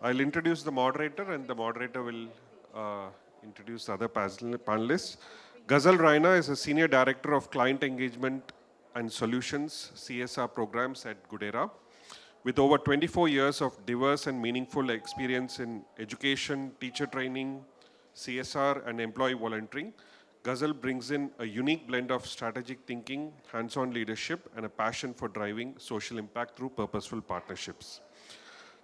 I'll introduce the moderator and the moderator will introduce the other panelists. Ghazal Raina is a Senior Director of Client Engagement and Solutions CSR programs at Goodera. With over 24 years of diverse and meaningful experience in education, teacher training, CSR and employee volunteering, Ghazal brings in a unique blend of strategic thinking, hands-on leadership, and a passion for driving social impact through purposeful partnerships.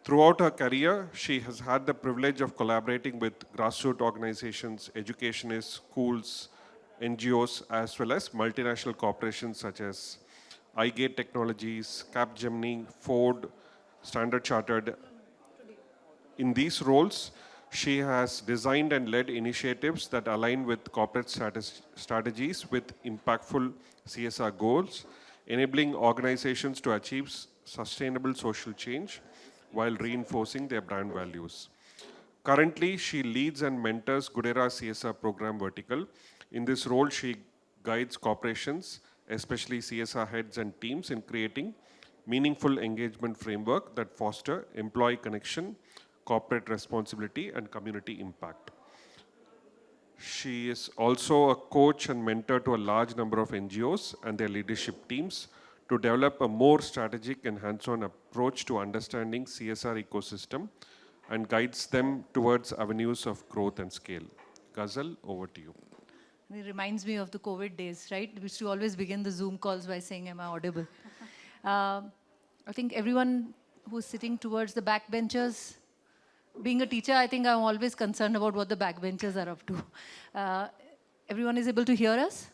Throughout her career, she has had the privilege of collaborating with grassroots organizations, educationists, schools, NGOs, as well as multinational corporations such as iGate Technologies, Capgemini, Ford, Standard Chartered. In these roles, she has designed and led initiatives that align with corporate strategies with impactful CSR goals, enabling organizations to achieve sustainable social change while reinforcing their brand values. Currently, she leads and mentors Goodera CSR program vertical. In this role, she guides corporations, especially CSR heads and teams, in creating meaningful engagement framework that foster employee connection, corporate responsibility, and community impact. She is also a coach and mentor to a large number of NGOs and their leadership teams to develop a more strategic and hands-on approach to understanding CSR ecosystem and guides them towards avenues of growth and scale. Ghazal, over to you. It reminds me of the COVID days, right? We used to always begin the Zoom calls by saying, am I audible? I think everyone who's sitting towards the backbenchers, being a teacher, I think I'm always concerned about what the backbenchers are up to. Everyone is able to hear us?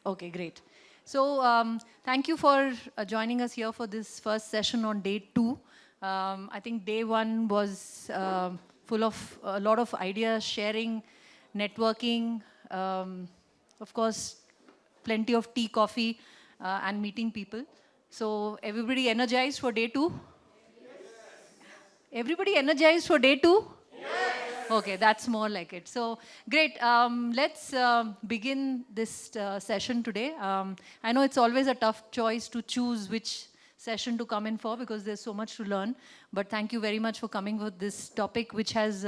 Okay, great. So thank you for joining us here for this first session on day 2. I think day 1 was full of a lot of ideas, sharing, networking, of course, plenty of tea, coffee, and meeting people. So everybody energized for day 2? Everybody energized for day 2? Yes. Okay, that's more like it. So great. Let's begin this session today. I know it's always a tough choice to choose which session to come in for because there's so much to learn. But thank you very much for coming with this topic, which has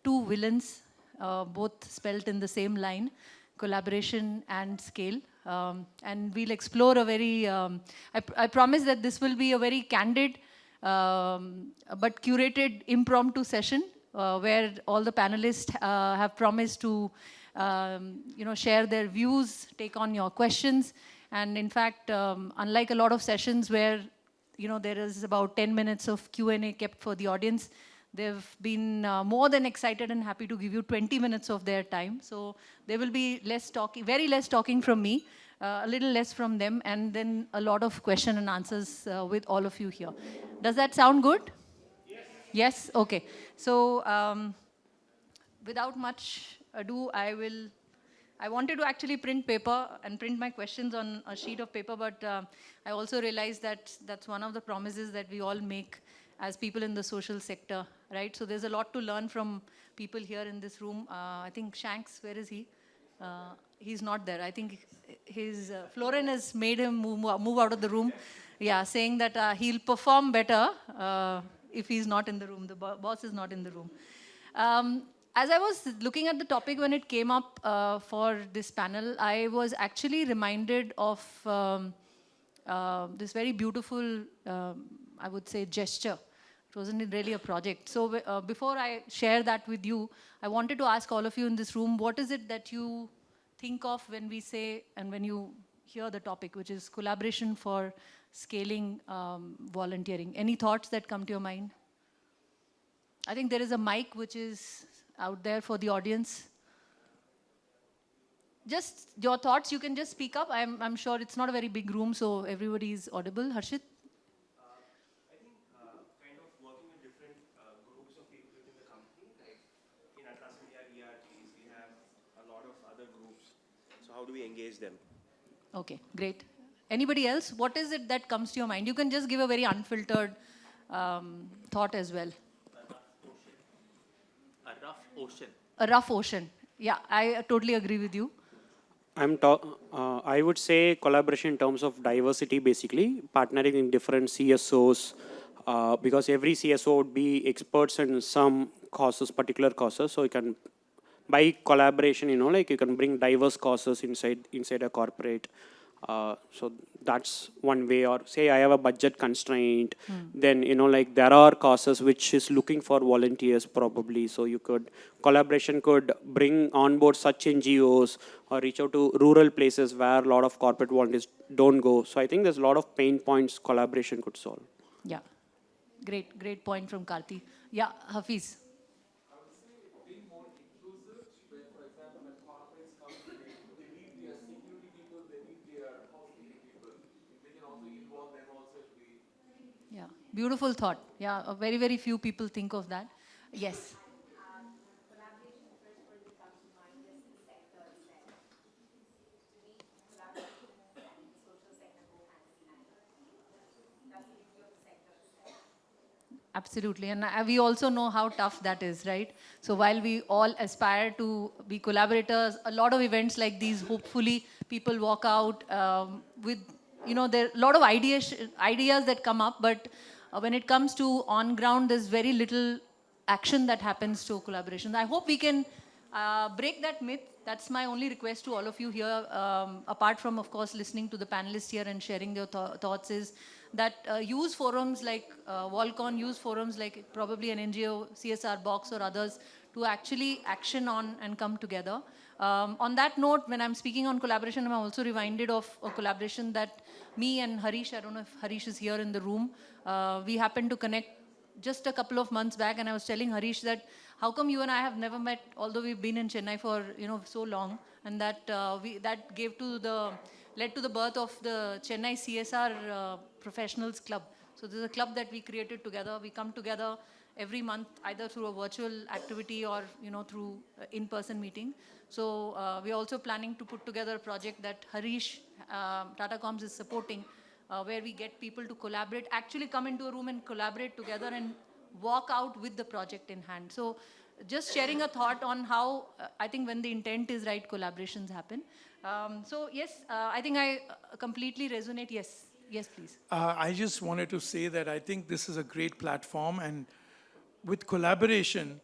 2 villains, both spelt in the same line, collaboration and scale. And we'll explore a very, I promise that this will be a very candid, but curated impromptu session where all the panelists have promised to share their views, take on your questions. And in fact, unlike a lot of sessions where there is about 10 minutes of Q&A kept for the audience, they've been more than excited and happy to give you 20 minutes of their time. So there will be less talking, very less talking from me, a little less from them, and then a lot of question and answers with all of you here. Does that sound good? Yes. Yes? Okay. So without much ado, I wanted to actually print paper and print my questions on a sheet of paper, but I also realized that that's one of the promises that we all make as people in the social sector, right? So there's a lot to learn from people here in this room. I think Shanks, where is he? He's not there. I think his Floran has made him move out of the room. Yeah, saying that he'll perform better if he's not in the room. The boss is not in the room. As I was looking at the topic when it came up for this panel, I was actually reminded of this very beautiful, I would say, gesture. It wasn't really a project. So before I share that with you, I wanted to ask all of you in this room, what is it that you think of when we say, and when you hear the topic, which is collaboration for scaling volunteering? Any thoughts that come to your mind? I think there is a mic which is out there for the audience. Just your thoughts, you can just speak up. I'm sure it's not a very big room, so everybody is audible. Harshit? I think kind of working with different groups of people within the company, like in Atlassian we have ERGs, we have a lot of other groups. So how do we engage them? Okay, great. Anybody else? What is it that comes to your mind? You can just give a very unfiltered thought as well. A rough ocean. A rough ocean. Yeah, I totally agree with you. I would say collaboration in terms of diversity, basically partnering in different CSOs, because every CSO would be experts in some causes, particular causes. So you can, by collaboration, like you can bring diverse causes inside a corporate. So that's one way. Or say I have a budget constraint, then like there are causes which is looking for volunteers probably. So you could, collaboration could bring on board such NGOs or reach out to rural places where a lot of corporate volunteers don't go. So I think there's a lot of pain points collaboration could solve. Yeah, great point from Karthi. Yeah, Hafiz. Yeah, beautiful thought. Yeah, very few people think of that. Yes. Absolutely, and we also know how tough that is, right? So while we all aspire to be collaborators, a lot of events like these, hopefully people walk out with, there are a lot of ideas that come up, but when it comes to on ground, there's very little action that happens to collaboration. I hope we can break that myth. That's my only request to all of you here, apart from, of course, listening to the panelists here and sharing their thoughts, is that use forums like VolCon, use forums like probably an NGO, CSR Box or others to actually action on and come together. On that note, when I'm speaking on collaboration, I'm also reminded of a collaboration that me and Harish, I don't know if Harish is here in the room, we happened to connect just a couple of months back, and I was telling Harish that how come you and I have never met, although we've been in Chennai for so long, and that that led to the birth of the Chennai CSR Professionals Club. So this is a club that we created together. We come together every month, either through a virtual activity or through in-person meeting. So we're also planning to put together a project that Harish Tata Coms is supporting, where we get people to collaborate, actually come into a room and collaborate together and walk out with the project in hand. So just sharing a thought on how I think when the intent is right, collaborations happen. So yes, I think I completely resonate. Yes, please. I just wanted to say that I think this is a great platform, and with collaboration,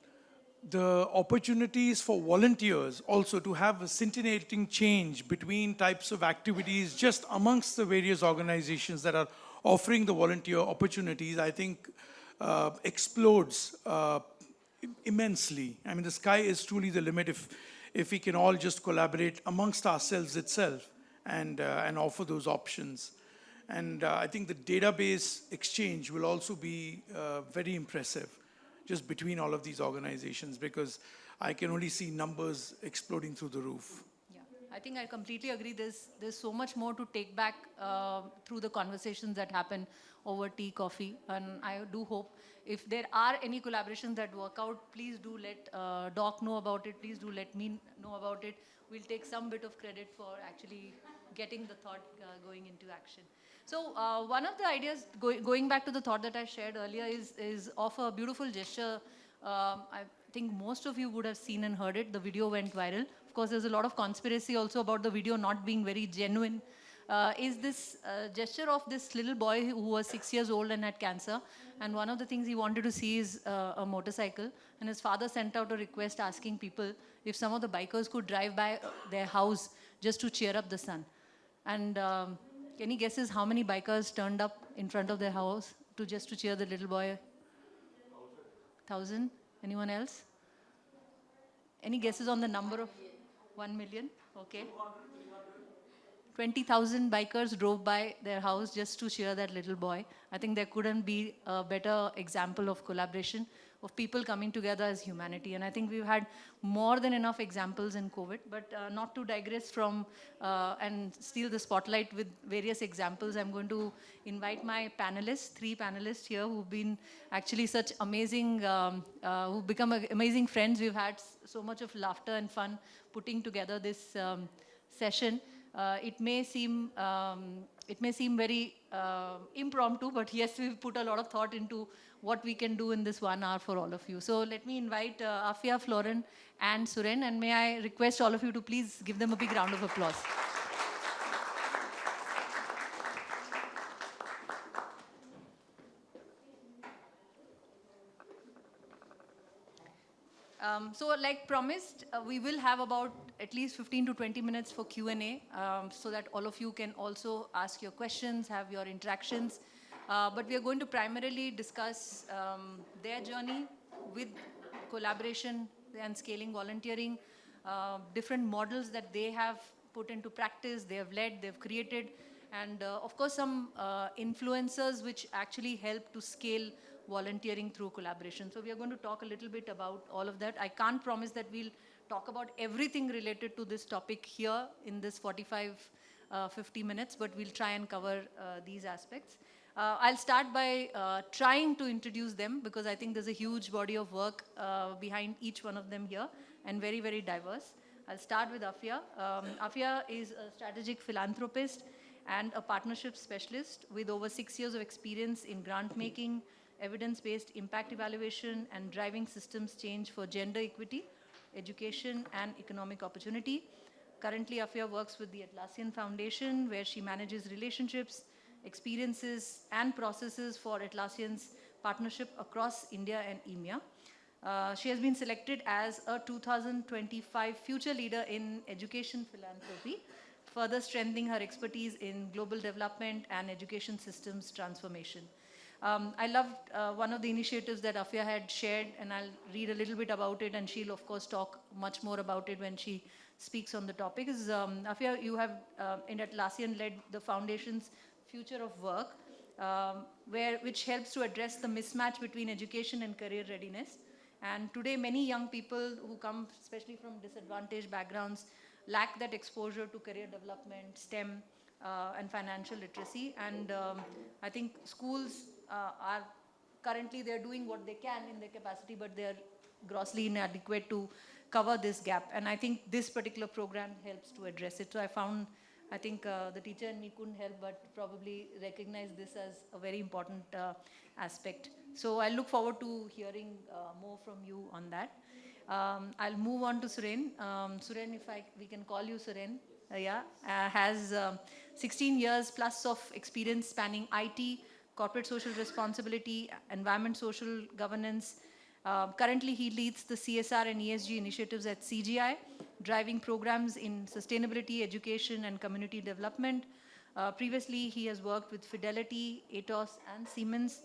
the opportunities for volunteers also to have a scintillating change between types of activities just amongst the various organizations that are offering the volunteer opportunities, I think explodes immensely. I mean, the sky is truly the limit if we can all just collaborate amongst ourselves itself and offer those options. And I think the database exchange will also be very impressive just between all of these organizations, because I can only see numbers exploding through the roof. Yeah, I think I completely agree. There's so much more to take back through the conversations that happen over tea, coffee, and I do hope if there are any collaborations that work out, please do let Doc know about it. Please do let me know about it. We'll take some bit of credit for actually getting the thought going into action. So one of the ideas, going back to the thought that I shared earlier, is of a beautiful gesture. I think most of you would have seen and heard it. The video went viral. Of course, there's a lot of conspiracy also about the video not being very genuine. Is this gesture of this little boy who was 6 years old and had cancer. And one of the things he wanted to see is a motorcycle. And his father sent out a request asking people if some of the bikers could drive by their house just to cheer up the son. And any guesses how many bikers turned up in front of their house just to cheer the little boy? 1,000? Anyone else? Any guesses on the number of 1 million? Okay. 20,000 bikers drove by their house just to cheer that little boy. I think there couldn't be a better example of collaboration, of people coming together as humanity. And I think we've had more than enough examples in COVID, but not to digress from and steal the spotlight with various examples, I'm going to invite my panelists, 3 panelists here who've been actually such amazing, who've become amazing friends. We've had so much of laughter and fun putting together this session. It may seem very impromptu, but yes, we've put a lot of thought into what we can do in this 1 hour for all of you. So let me invite Afiya, Floran, and Suren, and may I request all of you to please give them a big round of applause. So like promised, we will have about at least 15 to 20 minutes for Q&A, so that all of you can also ask your questions, have your interactions. But we are going to primarily discuss their journey with collaboration and scaling volunteering, different models that they have put into practice, they have led, they've created, and of course some influencers which actually help to scale volunteering through collaboration. So we are going to talk a little bit about all of that. I can't promise that we'll talk about everything related to this topic here in this 50 minutes, but we'll try and cover these aspects. I'll start by trying to introduce them, because I think there's a huge body of work behind each one of them here, and very, very diverse. I'll start with Afiya. Afiya is a strategic philanthropist and a partnership specialist with over 6 years of experience in grant making, evidence-based impact evaluation, and driving systems change for gender equity, education, and economic opportunity. Currently, Afiya works with the Atlassian Foundation, where she manages relationships, experiences, and processes for Atlassian's partnership across India and EMEA. She has been selected as a 2025 Future Leader in Education Philanthropy, further strengthening her expertise in global development and education systems transformation. I loved one of the initiatives that Afiya had shared, and I'll read a little bit about it, and she'll of course talk much more about it when she speaks on the topic. Is Afiya, you have in Atlassian led the foundation's Future of Work, which helps to address the mismatch between education and career readiness. And today, many young people who come, especially from disadvantaged backgrounds, lack that exposure to career development, STEM, and financial literacy. And I think schools are currently, they're doing what they can in their capacity, but they're grossly inadequate to cover this gap. And I think this particular program helps to address it. So I think the teacher and me couldn't help but probably recognize this as a very important aspect. So I look forward to hearing more from you on that. I'll move on to Suren. Suren, if we can call you Suren, has 16 years plus of experience spanning IT, corporate social responsibility, environment, social governance. Currently, he leads the CSR and ESG initiatives at CGI, driving programs in sustainability, education, and community development. Previously, he has worked with Fidelity, Atos, and Siemens.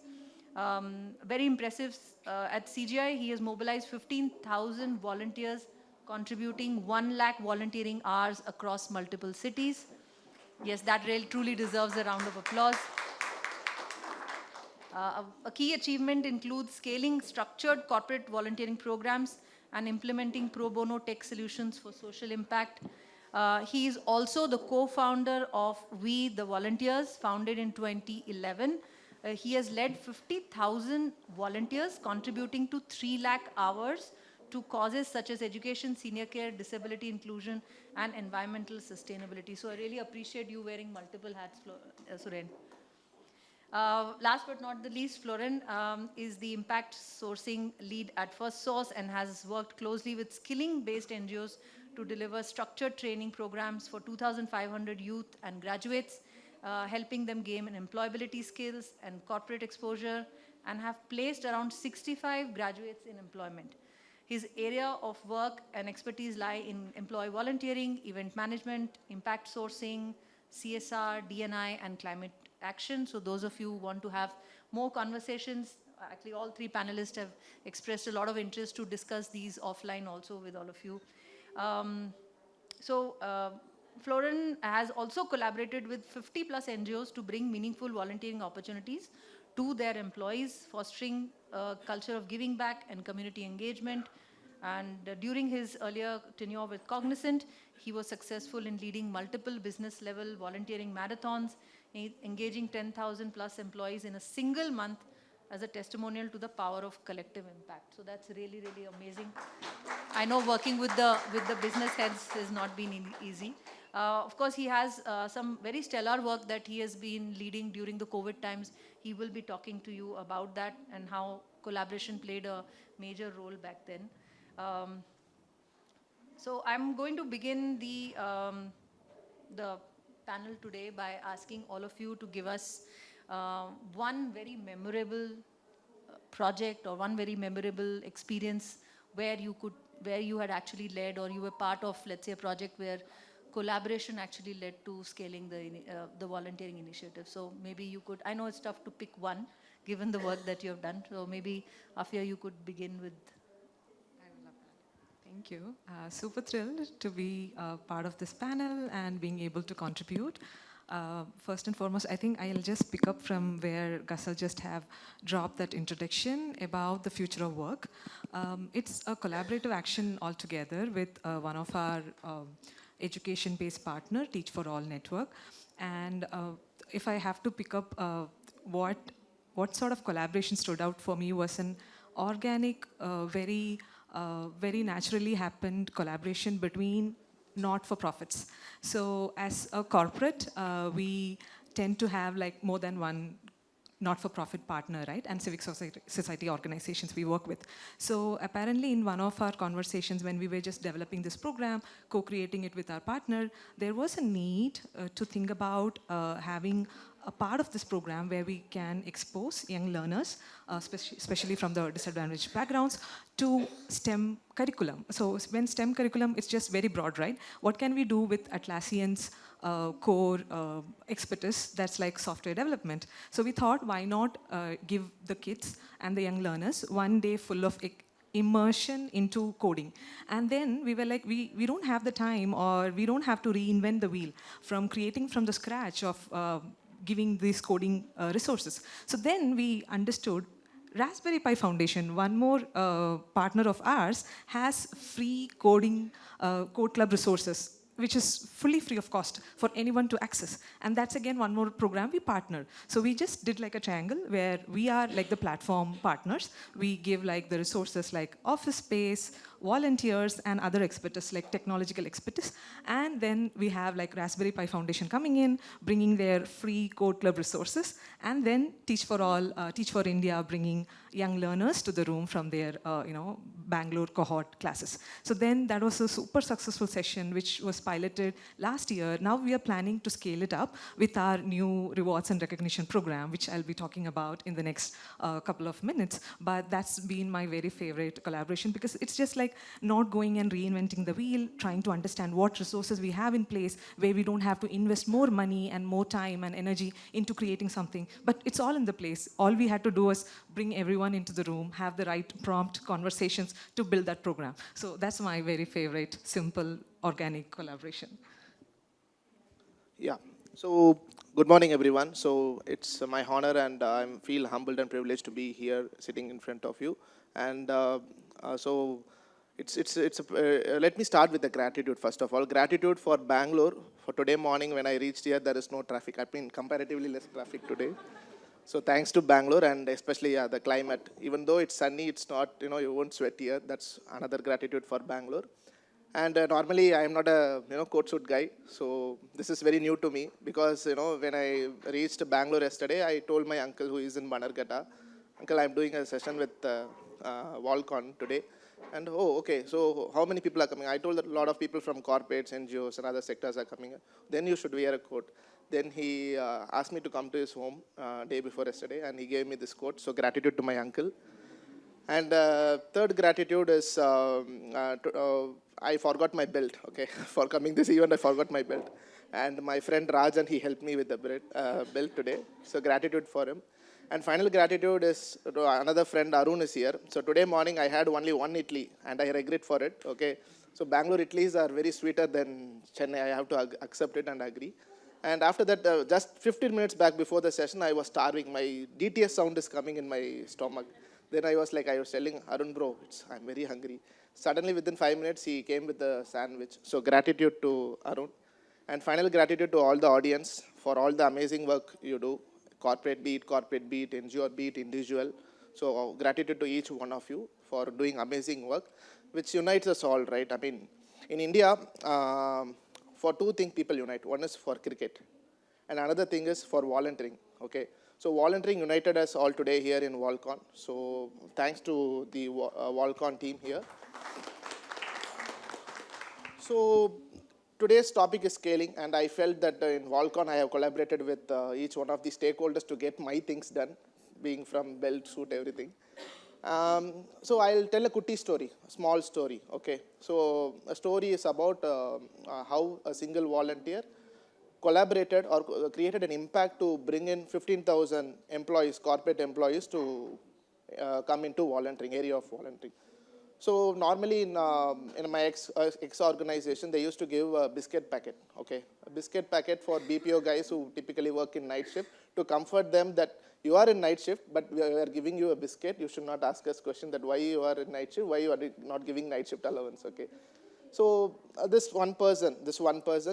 Very impressive. At CGI, he has mobilized 15,000 volunteers, contributing 1 lakh volunteering hours across multiple cities. Yes, that truly deserves a round of applause. A key achievement includes scaling structured corporate volunteering programs and implementing pro bono tech solutions for social impact. He is also the co-founder of We the Volunteers, founded in 2011. He has led 50,000 volunteers, contributing to 3 lakh hours to causes such as education, senior care, disability inclusion, and environmental sustainability. So I really appreciate you wearing multiple hats, Suren. Last but not the least, Floran is the impact sourcing lead at Firstsource and has worked closely with skilling-based NGOs to deliver structured training programs for 2,500 youth and graduates, helping them gain employability skills and corporate exposure, and have placed around 65 graduates in employment. His area of work and expertise lie in employee volunteering, event management, impact sourcing, CSR, D&I, and climate action. So those of you who want to have more conversations, actually all three panelists have expressed a lot of interest to discuss these offline also with all of you. Floran has also collaborated with 50 plus NGOs to bring meaningful volunteering opportunities to their employees, fostering a culture of giving back and community engagement. And during his earlier tenure with Cognizant, he was successful in leading multiple business level volunteering marathons, engaging 10,000 plus employees in a single month as a testimonial to the power of collective impact. So that's really, really amazing. I know working with the business heads has not been easy. Of course, he has some very stellar work that he has been leading during the COVID times. He will be talking to you about that and how collaboration played a major role back then. So I'm going to begin the panel today by asking all of you to give us one very memorable project or one very memorable experience where you had actually led, or you were part of, let's say, a project where collaboration actually led to scaling the volunteering initiative. So maybe you could, I know it's tough to pick one given the work that you have done. So maybe Afiya, you could begin with. Thank you. Super thrilled to be part of this panel and being able to contribute. First and foremost, I think I'll just pick up from where Ghazal just have dropped that introduction about the future of work. It's a collaborative action altogether with one of our education-based partner, Teach for All Network. And if I have to pick up what sort of collaboration stood out for me was an organic, very naturally happened collaboration between not-for-profits. So as a corporate, we tend to have like more than one not-for-profit partner, right? And civic society organizations we work with. So apparently in one of our conversations when we were just developing this program, co-creating it with our partner, there was a need to think about having a part of this program where we can expose young learners, especially from the disadvantaged backgrounds, to STEM curriculum. So when STEM curriculum, it's just very broad, right? What can we do with Atlassian's core expertise that's like software development? So we thought, why not give the kids and the young learners one day full of immersion into coding. And then we were like, we don't have the time, or we don't have to reinvent the wheel from creating from the scratch of giving these coding resources. So then we understood Raspberry Pi Foundation, one more partner of ours, has free coding code club resources, which is fully free of cost for anyone to access. And that's again one more program we partner. So we just did like a triangle where we are like the platform partners. We give like the resources like office space, volunteers, and other expertise like technological expertise. And then we have like Raspberry Pi Foundation coming in, bringing their free code club resources, and then Teach for All, Teach for India, bringing young learners to the room from their Bangalore cohort classes. So then that was a super successful session which was piloted last year. Now we are planning to scale it up with our new rewards and recognition program, which I'll be talking about in the next couple of minutes. But that's been my very favorite collaboration, because it's just like not going and reinventing the wheel, trying to understand what resources we have in place where we don't have to invest more money and more time and energy into creating something. But it's all in the place. All we had to do was bring everyone into the room, have the right prompt conversations to build that program. So that's my very favorite, simple, organic collaboration. Yeah. So good morning, everyone. So it's my honor, and I feel humbled and privileged to be here, sitting in front of you. And let me start with the gratitude. First of all, gratitude for Bangalore. For today morning, when I reached here, there is no traffic. I've been comparatively less traffic today. So thanks to Bangalore, and especially the climate. Even though it's sunny, it's not, you won't sweat here. That's another gratitude for Bangalore. And normally I am not a coat suit guy, so this is very new to me, because when I reached Bangalore yesterday, I told my uncle who is in Bannerghatta, uncle, I'm doing a session with VolCon today. And oh, okay, so how many people are coming? I told that a lot of people from corporates, NGOs, and other sectors are coming. Then you should wear a coat. Then he asked me to come to his home day before yesterday, and he gave me this coat. So gratitude to my uncle. And third gratitude is I forgot my belt. Okay, for coming this event, I forgot my belt. And my friend Rajan, he helped me with the belt today. So gratitude for him. And final gratitude is to another friend, Arun is here. So today morning I had only one idli, and I regret for it. Okay, so Bangalore idlis are very sweeter than Chennai. I have to accept it and agree. And after that, just 15 minutes back before the session, I was starving. My DTS sound is coming in my stomach. Then I was telling Arun, bro, I'm very hungry. Suddenly, within 5 minutes, he came with the sandwich. So gratitude to Arun. And final gratitude to all the audience for all the amazing work you do. Corporate beat, NGO beat, individual. So gratitude to each one of you for doing amazing work, which unites us all, right? I mean, in India, for two things people unite. One is for cricket, and another thing is for volunteering, okay? So volunteering united us all today here in VolCon. So thanks to the VolCon team here. So today's topic is scaling, and I felt that in VolCon I have collaborated with each one of the stakeholders to get my things done, being from belt, suit, everything. So I'll tell a Kutti story, a small story, okay. So a story is about how a single volunteer collaborated or created an impact to bring in 15,000 employees, corporate employees to come into volunteering, area of volunteering. So normally in my ex organization, they used to give a biscuit packet, okay? A biscuit packet for BPO guys who typically work in night shift to comfort them that you are in night shift, but we are giving you a biscuit. You should not ask us question that why you are in night shift, why you are not giving night shift allowance, okay? So this one person,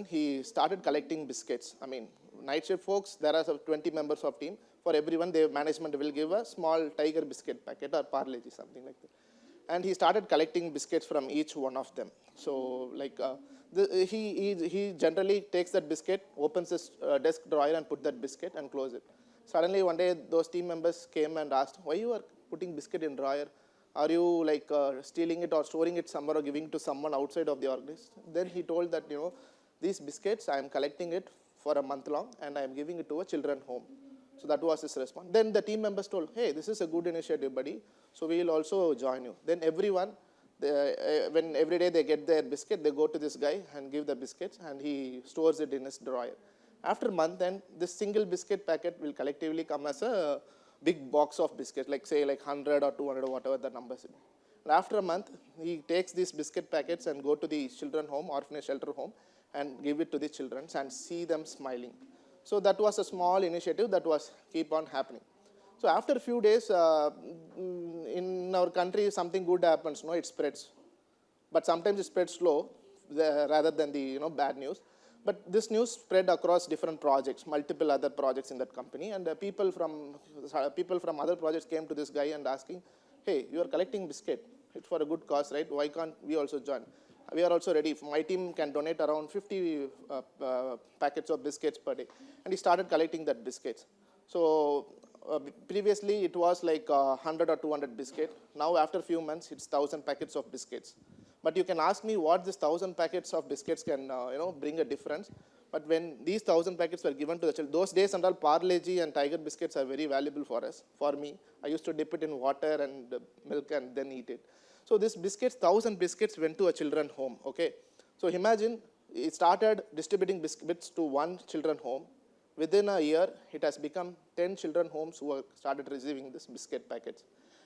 he started collecting biscuits. I mean, night shift folks, there are some 20 members of team. For everyone, the management will give a small tiger biscuit packet or Parle-G, something like that. And he started collecting biscuits from each one of them. So like he generally takes that biscuit, opens his desk drawer and put that biscuit and close it. Suddenly one day those team members came and asked, why you are putting biscuit in drawer? Are you like stealing it or storing it somewhere or giving it to someone outside of the organization? Then he told that, you know, these biscuits, I am collecting it for a month long and I am giving it to a children home. So that was his response. Then the team members told, hey, this is a good initiative, buddy. So we will also join you. Then everyone, when every day they get their biscuit, they go to this guy and give the biscuits and he stores it in his drawer. After a month, then this single biscuit packet will collectively come as a big box of biscuits, like say like 100 or 200 or whatever the numbers is. And after a month, he takes these biscuit packets and go to the children home, orphanage shelter home, and give it to the children and see them smiling. So that was a small initiative that was keep on happening. So after a few days, in our country, something good happens, no, it spreads. But sometimes it spreads slow rather than the bad news. But this news spread across different projects, multiple other projects in that company. And people from other projects came to this guy and asking, hey, you are collecting biscuit. It's for a good cause, right? Why can't we also join? We are also ready. My team can donate around 50 packets of biscuits per day. And he started collecting that biscuits. So previously it was like 100 or 200 biscuits. Now after a few months, it's 1,000 packets of biscuits. But you can ask me what this 1,000 packets of biscuits can bring a difference. But when these 1,000 packets were given to the children, those days and all Parle-G and Tiger biscuits are very valuable for us. For me, I used to dip it in water and milk and then eat it. So this biscuits, 1,000 biscuits went to a children home, okay? So imagine it started distributing biscuits to one children home. Within a year, it has become 10 children homes who have started receiving this biscuit packets.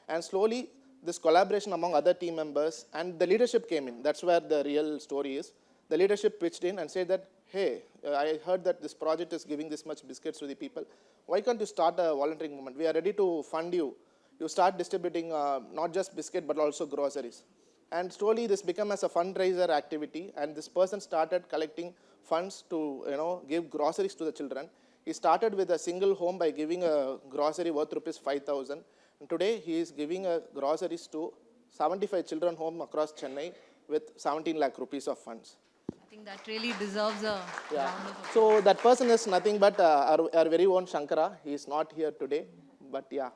And slowly, this collaboration among other team members and the leadership came in. That's where the real story is. The leadership pitched in and said that, hey, I heard that this project is giving this much biscuits to the people. Why can't you start a volunteering movement? We are ready to fund you. You start distributing not just biscuit, but also groceries. And slowly this became as a fundraiser activity. And this person started collecting funds to give groceries to the children. He started with a single home by giving a grocery worth rupees 5,000. And today he is giving groceries to 75 children home across Chennai with 17 lakh rupees of funds. I think that really deserves a round of applause. So that person is nothing but our very own Shankara. He is not here today, but yeah.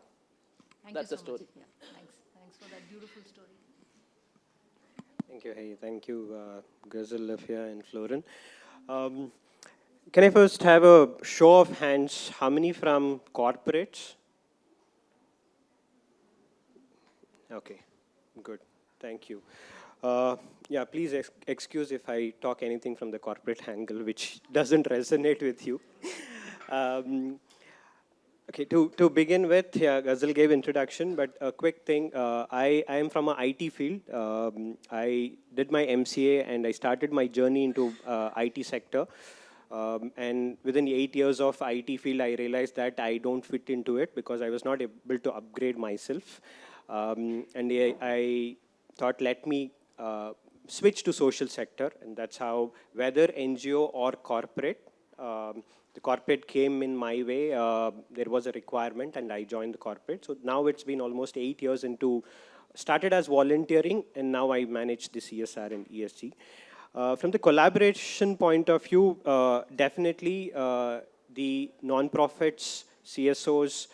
That's the story. Yeah, thanks for that beautiful story. Thank you, hey, thank you, Ghazal, Afiya, and Floran. Can I first have a show of hands? How many from corporates? Okay, good. Thank you. Yeah, please excuse if I talk anything from the corporate angle, which doesn't resonate with you. Okay, to begin with, yeah, Ghazal gave introduction, but a quick thing. I am from an IT field. I did my MCA and I started my journey into IT sector. And within 8 years of IT field, I realized that I don't fit into it because I was not able to upgrade myself. And I thought, let me switch to social sector, and that's how, whether NGO or corporate, the corporate came in my way. There was a requirement, and I joined the corporate. So now it's been almost 8 years into, started as volunteering, and now I manage the CSR and ESG. From the collaboration point of view, definitely the non-profits, CSOs,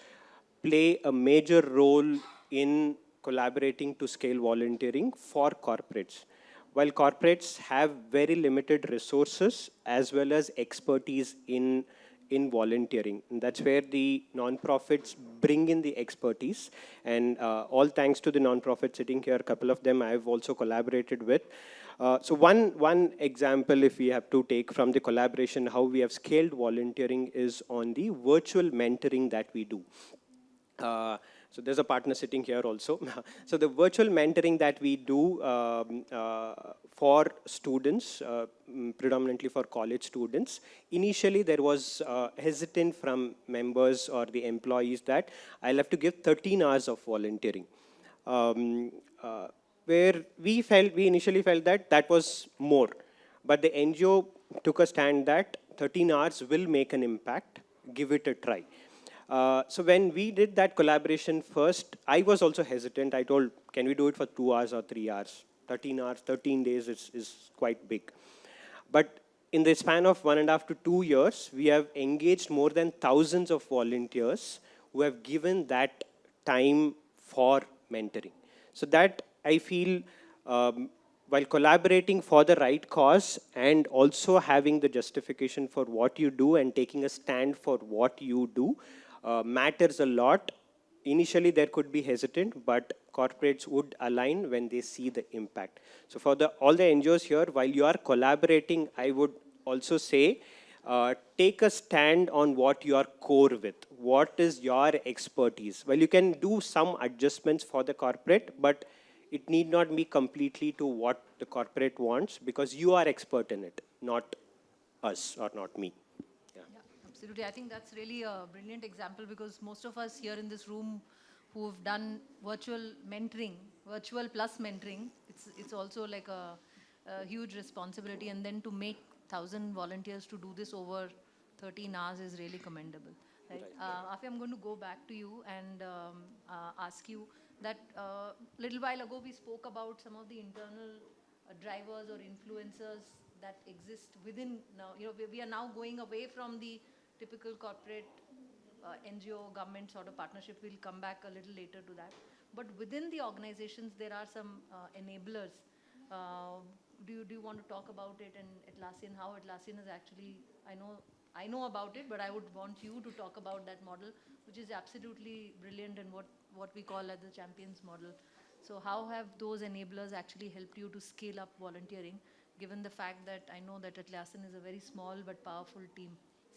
play a major role in collaborating to scale volunteering for corporates. While corporates have very limited resources as well as expertise in in volunteering. And that's where the nonprofits bring in the expertise. And all thanks to the nonprofits sitting here, a couple of them I've also collaborated with. So one example, if we have to take from the collaboration, how we have scaled volunteering is on the virtual mentoring that we do. So there's a partner sitting here also. So the virtual mentoring that we do for students, predominantly for college students, initially there was hesitant from members or the employees that I'll have to give 13 hours of volunteering. Where we initially felt that that was more. But the NGO took a stand that 13 hours will make an impact, give it a try. So when we did that collaboration first, I was also hesitant. I told, can we do it for 2 hours or 3 hours? 13 hours, 13 days is quite big. But in the span of 1.5 to 2 years, we have engaged more than thousands of volunteers who have given that time for mentoring. So that I feel while collaborating for the right cause and also having the justification for what you do and taking a stand for what you do, matters a lot. Initially, there could be hesitant, but corporates would align when they see the impact. So for all the NGOs here, while you are collaborating, I would also say, take a stand on what you are core with. What is your expertise? Well, you can do some adjustments for the corporate, but it need not be completely to what the corporate wants, because you are expert in it, not us or not me. Absolutely. I think that's really a brilliant example, because most of us here in this room who have done virtual mentoring, virtual plus mentoring, it's also like a huge responsibility. And then to make 1,000 volunteers to do this over 13 hours is really commendable. Right? Afiya, I'm going to go back to you and ask you that little while ago we spoke about some of the internal drivers or influencers that exist within now. We are now going away from the typical corporate NGO government sort of partnership. We'll come back a little later to that. But within the organizations, there are some enablers. Do you want to talk about it, and Atlassian, how Atlassian is actually, I know about it, but I would want you to talk about that model, which is absolutely brilliant, and what we call as the champions model. So how have those enablers actually helped you to scale up volunteering, given the fact that I know that Atlassian is a very small but powerful team,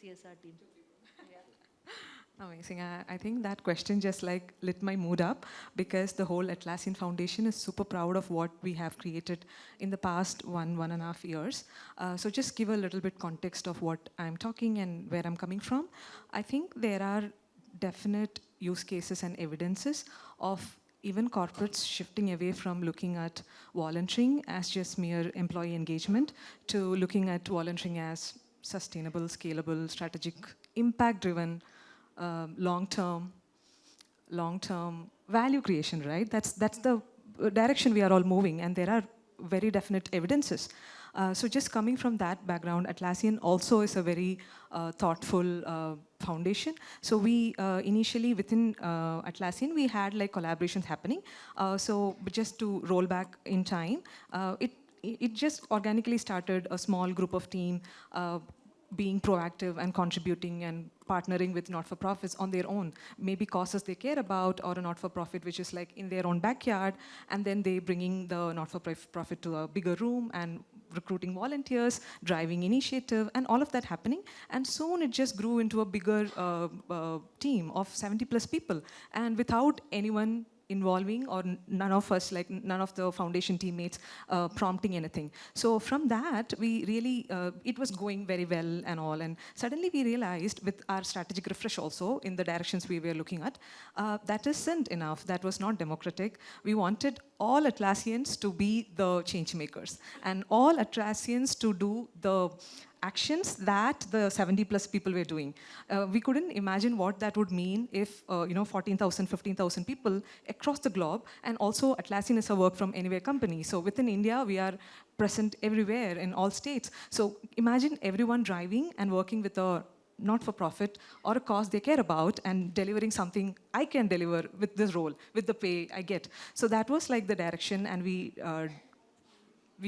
CSR team? Amazing. I think that question just like lit my mood up, because the whole Atlassian Foundation is super proud of what we have created in the past 1.5 years. So just give a little bit context of what I'm talking and where I'm coming from. I think there are definite use cases and evidences of even corporates shifting away from looking at volunteering as just mere employee engagement to looking at volunteering as sustainable, scalable, strategic, impact-driven, long-term value creation, right? That's the direction we are all moving, and there are very definite evidences. So just coming from that background, Atlassian also is a very thoughtful foundation. So we initially within Atlassian, we had like collaborations happening. So just to roll back in time, it just organically started a small group of team being proactive and contributing and partnering with not-for-profits on their own, maybe causes they care about, or a not-for-profit which is like in their own backyard, and then they bringing the not-for-profit to a bigger room and recruiting volunteers, driving initiative, and all of that happening. And soon it just grew into a bigger team of 70+ people, and without anyone involving, or none of us, like none of the foundation teammates prompting anything. So from that, we really, it was going very well and all. And suddenly we realized with our strategic refresh also in the directions we were looking at, that isn't enough. That was not democratic. We wanted all Atlassians to be the change makers, and all Atlassians to do the actions that the 70+ people were doing. We couldn't imagine what that would mean if 14,000, 15,000 people across the globe, and also Atlassian is a work from anywhere company. So within India, we are present everywhere in all states. So imagine everyone driving and working with a not-for-profit or a cause they care about and delivering something I can deliver with this role, with the pay I get. So that was like the direction, and we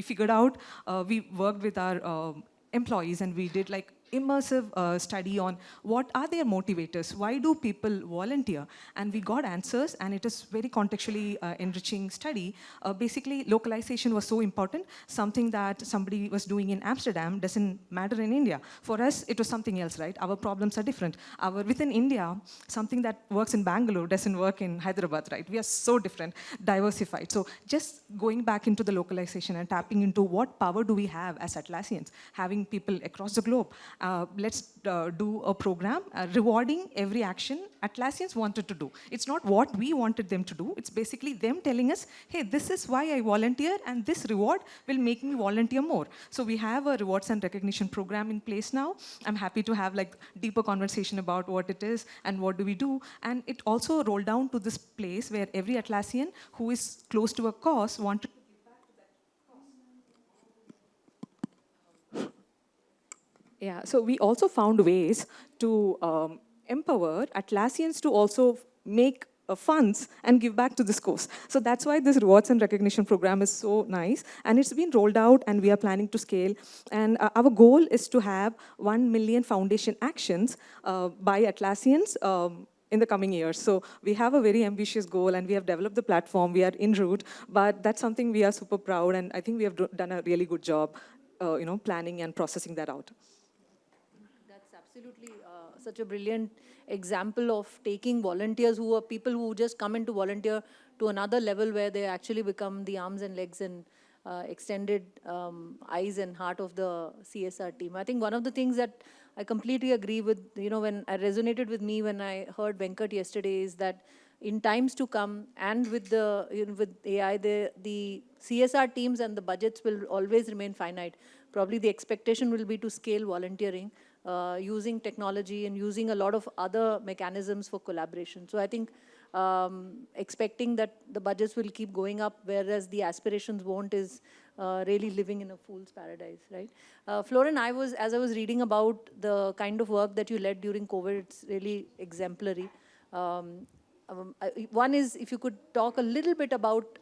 figured out, we worked with our employees, and we did like immersive study on what are their motivators, why do people volunteer, and we got answers, and it is very contextually enriching study. Basically, localization was so important. Something that somebody was doing in Amsterdam doesn't matter in India. For us, it was something else, right? Our problems are different. Within India, something that works in Bangalore doesn't work in Hyderabad, right? We are so different, diversified. So just going back into the localization and tapping into what power do we have as Atlassians, having people across the globe. Let's do a program rewarding every action Atlassians wanted to do. It's not what we wanted them to do. It's basically them telling us, hey, this is why I volunteer, and this reward will make me volunteer more. So we have a rewards and recognition program in place now. I'm happy to have like deeper conversation about what it is and what do we do. And it also rolled down to this place where every Atlassian who is close to a cause wanted. Yeah, so we also found ways to empower Atlassians to also make funds and give back to this cause. So that's why this rewards and recognition program is so nice. And it's been rolled out, and we are planning to scale. And our goal is to have 1 million foundation actions by Atlassians in the coming years. So we have a very ambitious goal, and we have developed the platform. We are en route, but that's something we are super proud, and I think we have done a really good job planning and processing that out. That's absolutely such a brilliant example of taking volunteers who are people who just come in to volunteer to another level where they actually become the arms and legs and extended eyes and heart of the CSR team. I think one of the things that I completely agree with, when I resonated with me when I heard Venkat yesterday, is that in times to come and with the with AI, the CSR teams and the budgets will always remain finite. Probably the expectation will be to scale volunteering using technology and using a lot of other mechanisms for collaboration. So I think expecting that the budgets will keep going up, whereas the aspirations won't, is really living in a fool's paradise, right? Floran, as I was reading about the kind of work that you led during COVID, it's really exemplary. One is, if you could talk a little bit about,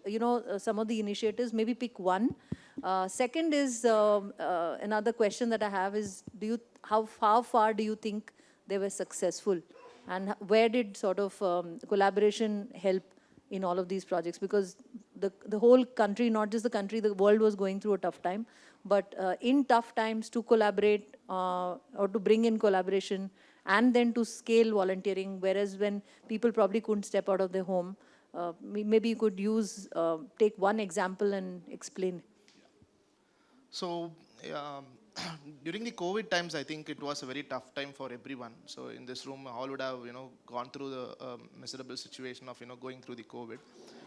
some of the initiatives, maybe pick one. Second is, another question that I have is, how far do you think they were successful? And where did sort of collaboration help in all of these projects? Because the whole country, not just the country, the world was going through a tough time. But in tough times, to collaborate or to bring in collaboration and then to scale volunteering, whereas when people probably couldn't step out of their home, maybe you could take one example and explain. So during the COVID times, I think it was a very tough time for everyone. So in this room, all would have gone through the miserable situation of going through the COVID.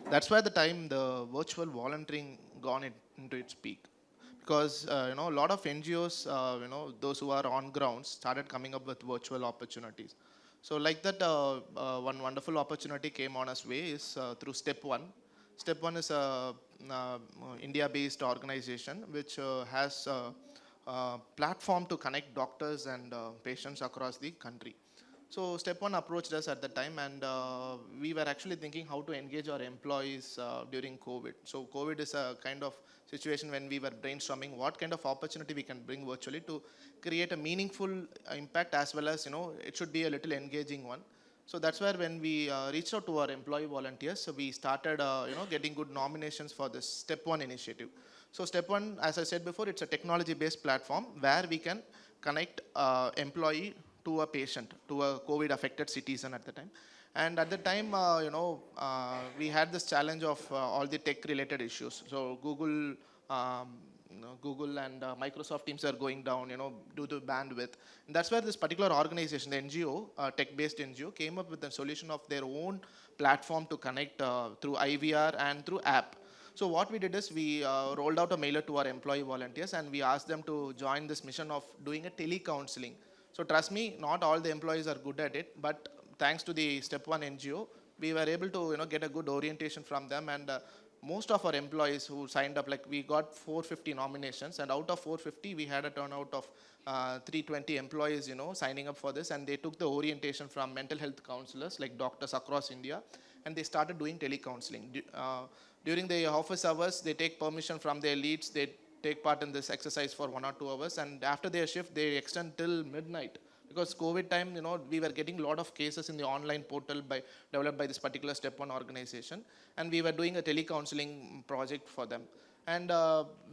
That's why the time the virtual volunteering gone into its peak, because a lot of NGOs, those who are on ground, started coming up with virtual opportunities. So like that, one wonderful opportunity came on us way is through Step One. Step One is a India-based organization which has a platform to connect doctors and patients across the country. So Step One approached us at the time, and we were actually thinking how to engage our employees during COVID. So COVID is a kind of situation when we were brainstorming what kind of opportunity we can bring virtually to create a meaningful impact, as well as it should be a little engaging one. So that's where when we reached out to our employee volunteers, so we started getting good nominations for this Step One initiative. So Step One, as I said before, it's a technology-based platform where we can connect employee to a patient, to a COVID-affected citizen at the time. And at the time, we had this challenge of all the tech-related issues. So Google and Microsoft Teams are going down, due to bandwidth. And that's where this particular organization, the NGO, tech-based NGO, came up with a solution of their own platform to connect through IVR and through app. So what we did is we rolled out a mailer to our employee volunteers, and we asked them to join this mission of doing a tele-counseling. So trust me, not all the employees are good at it, but thanks to the Step One NGO, we were able to get a good orientation from them, and most of our employees who signed up, like we got 450 nominations, and out of 450, we had a turnout of 320 employees, signing up for this, and they took the orientation from mental health counselors, like doctors across India, and they started doing tele-counseling. During the office hours, they take permission from their leads, they take part in this exercise for 1 or 2 hours, and after their shift, they extend till midnight. Because COVID time, we were getting a lot of cases in the online portal developed by this particular Step 1 organization, and we were doing a telecounseling project for them. And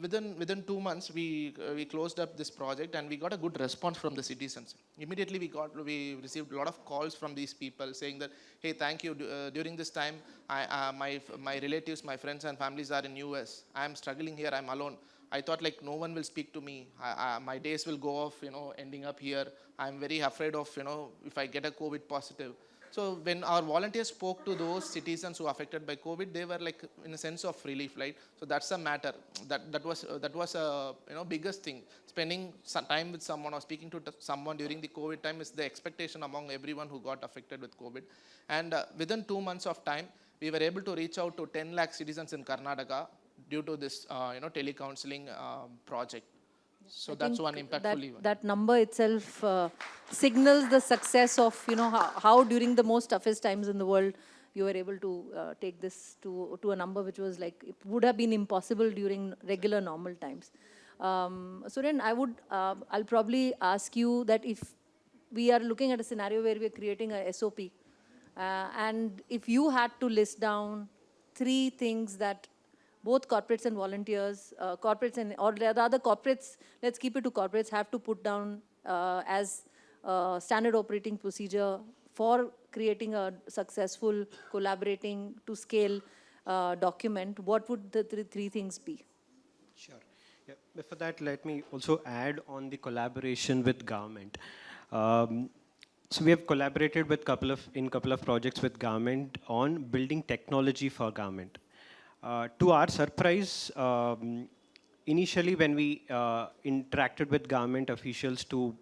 within 2 months, we closed up this project, and we got a good response from the citizens. Immediately, we received a lot of calls from these people saying that, hey, thank you. During this time, my relatives, my friends and families are in US. I am struggling here. I'm alone. I thought like no one will speak to me. My days will go off, ending up here. I'm very afraid of, if I get a COVID positive. So when our volunteers spoke to those citizens who are affected by COVID, they were like in a sense of relief, right? So that's a matter. That was a biggest thing. Spending some time with someone or speaking to someone during the COVID time is the expectation among everyone who got affected with COVID. And within 2 months of time, we were able to reach out to 10 lakh citizens in Karnataka due to this telecounseling project. So I that's think one impactful event. that number itself signals the success of how during the most toughest times in the world you were able to take this to a number which was like it would have been impossible during regular normal times. Suren, I'll probably ask you that if we are looking at a scenario where we are creating a SOP, and if you had to list down 3 things that both corporates and volunteers, or rather corporates, let's keep it to corporates, have to put down as standard operating procedure for creating a successful collaborating to scale document, what would the 3 things be? Sure. Yeah. Before that, let me also add on the collaboration with government. So we have collaborated with couple of projects with government on building technology for government. To our surprise, initially when we interacted with government officials to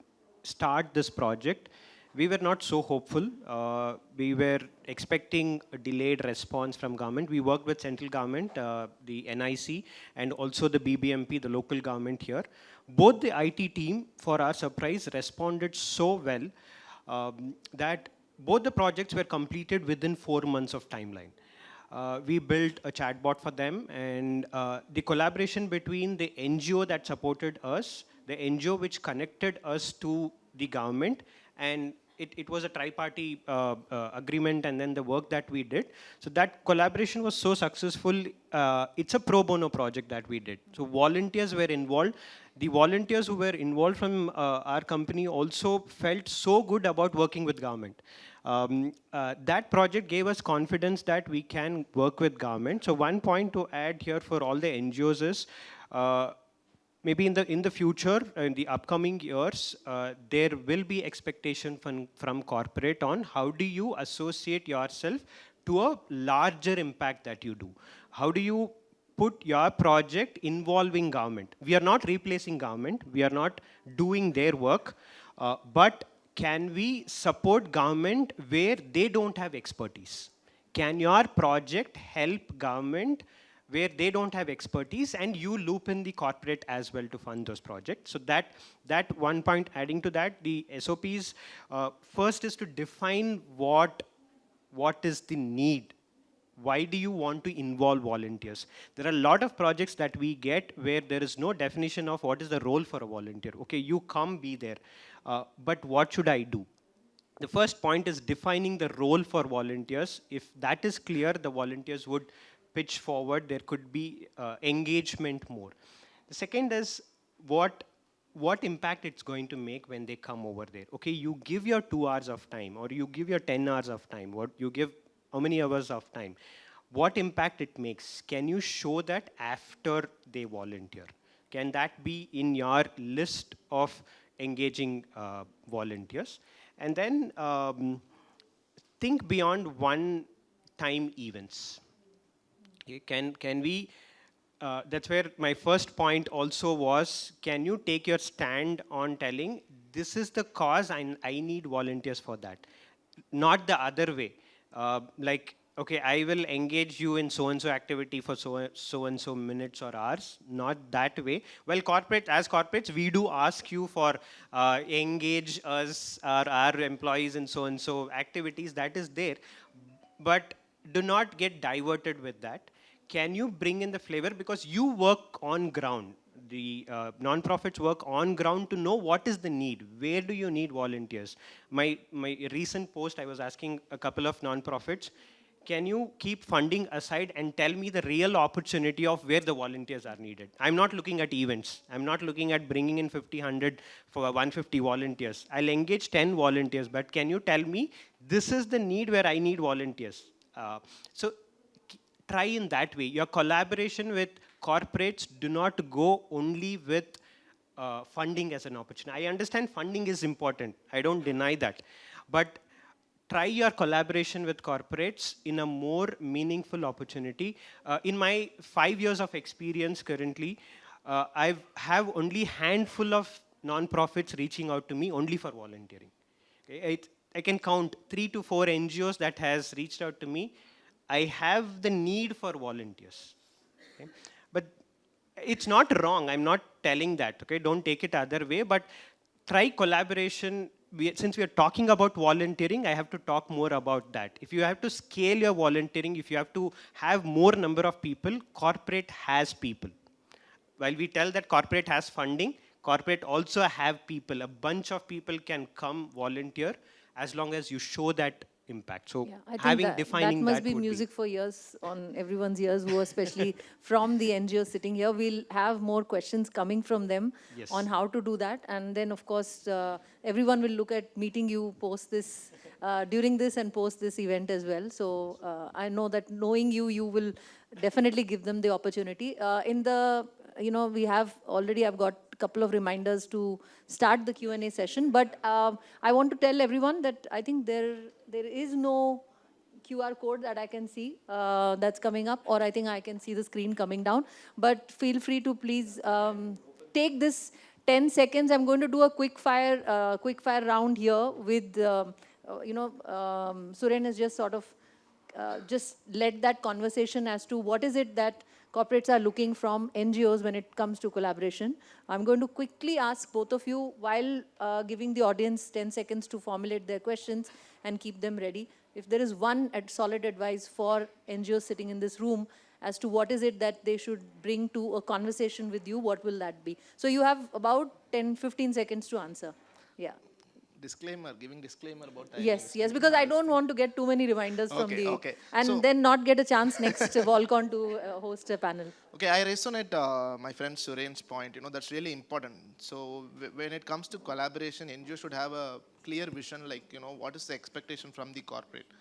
start this project, we were not so hopeful. We were expecting a delayed response from government. We worked with central government, the NIC, and also the BBMP, the local government here. Both the IT team, for our surprise, responded so well that both the projects were completed within 4 months of timeline. We built a chatbot for them, and the collaboration between the NGO that supported us, the NGO which connected us to the government, and it was a tri-party agreement, and then the work that we did. So that collaboration was so successful. It's a pro bono project that we did. So volunteers were involved. The volunteers who were involved from our company also felt so good about working with government. That project gave us confidence that we can work with government. So one point to add here for all the NGOs is, maybe in the future, in the upcoming years, there will be expectation from corporate on how do you associate yourself to a larger impact that you do. How do you put your project involving government? We are not replacing government. We are not doing their work, but can we support government where they don't have expertise? Can your project help government where they don't have expertise, and you loop in the corporate as well to fund those projects? So that one point, adding to that, the SOPs, first is to define what is the need. Why do you want to involve volunteers? There are a lot of projects that we get where there is no definition of what is the role for a volunteer. Okay, you come, be there. But what should I do? The first point is defining the role for volunteers. If that is clear, the volunteers would pitch forward. There could be engagement more. The second is what impact it's going to make when they come over there. Okay, you give your 2 hours of time, or you give your 10 hours of time, what you give how many hours of time, what impact it makes. Can you show that after they volunteer? Can that be in your list of engaging volunteers? And then think beyond one-time events. Okay, can we, that's where my first point also was, can you take your stand on telling, this is the cause, I need volunteers for that? Not the other way. Like, okay, I will engage you in so-and-so activity for so-and-so minutes or hours. Not that way. Well, as corporates, we do ask you for engage us, our employees in so-and-so activities. That is there. But do not get diverted with that. Can you bring in the flavor? Because you work on ground. non-profits work on ground to know what is the need. Where do you need volunteers? My recent post, I was asking a couple of non-profits, can you keep funding aside and tell me the real opportunity of where the volunteers are needed? I'm not looking at events. I'm not looking at bringing in 50, 100 for 150 volunteers. I'll engage 10 volunteers, but can you tell me this is the need where I need volunteers? So try in that way. Your collaboration with corporates do not go only with funding as an opportunity. I understand funding is important. I don't deny that. But try your collaboration with corporates in a more meaningful opportunity. In my 5 years of experience currently, I have only handful of non-profits reaching out to me only for volunteering. Okay? I can count 3 to 4 NGOs that has reached out to me. I have the need for volunteers. Okay? But it's not wrong. I'm not telling that. Okay? Don't take it other way. But try collaboration. Since we are talking about volunteering, I have to talk more about that. If you have to scale your volunteering, if you have to have more number of people, corporate has people. While we tell that corporate has funding, corporate also have people. A bunch of people can come volunteer as long as you show that impact. So Yeah, I think having defining that must that be would music for ears on everyone's ears, who are especially from the NGO sitting here. We'll have more questions coming from them Yes. on how to do that, and then of course everyone will look at meeting you post this, during this and post this event as well. So I know that knowing you, you will definitely give them the opportunity. We have already, I've got a couple of reminders to start the Q&A session, but I want to tell everyone that I think there is no QR code that I can see that's coming up, or I think I can see the screen coming down, but feel free to please take this 10 seconds. I'm going to do a quick fire round here with, Suren has just sort of just led that conversation as to what is it that corporates are looking from NGOs when it comes to collaboration. I'm going to quickly ask both of you, while giving the audience 10 seconds to formulate their questions and keep them ready. If there is one solid advice for NGOs sitting in this room as to what is it that they should bring to a conversation with you, what will that be? So you have about 10-15 seconds to answer. Yeah. Giving disclaimer about timing. Yes, because I don't want to get too many reminders from and then not get a chance next VolCon to host a panel. Okay, I resonate my friend Suren's point. That's really important. So when it comes to collaboration, NGO should have a clear vision, like, what is the expectation from the corporate?